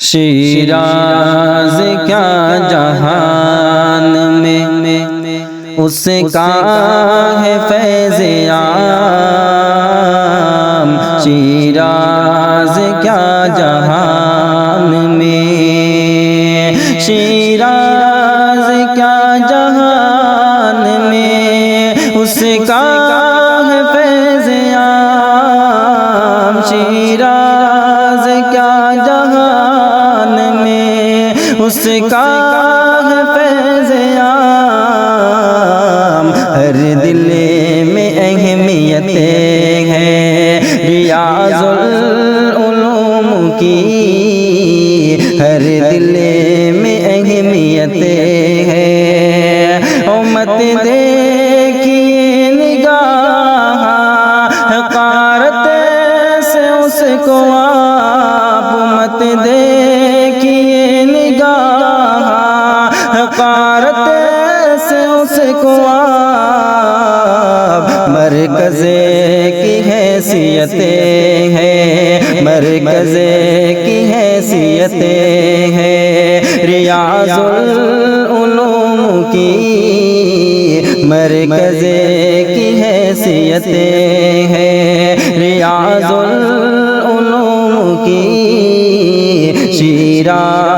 شیراز کیا جہان میں اس کا ہے فیض عام، شیراز کیا جہان میں، شیراز کیا جہان میں اس کا ہے فیض عام، شیراز کیا جہان میں اس کا ہے فیض عام، ہر دل میں اہمیتیں ہیں ریاض العلوم کی، ہر دل میں اہمیتیں ہیں، مت دیکھیے نگاہ حقارت سے اس کو آپ، مت دیکھیے نگاہ حقارت سے اس کو آپ، مرکز کی حیثیتیں ہیں، مرکز کی حیثیتیں ہیں ریاض العلوم کی، مرکز کی حیثیتیں ہیں ریاض العلوم کی، شیراز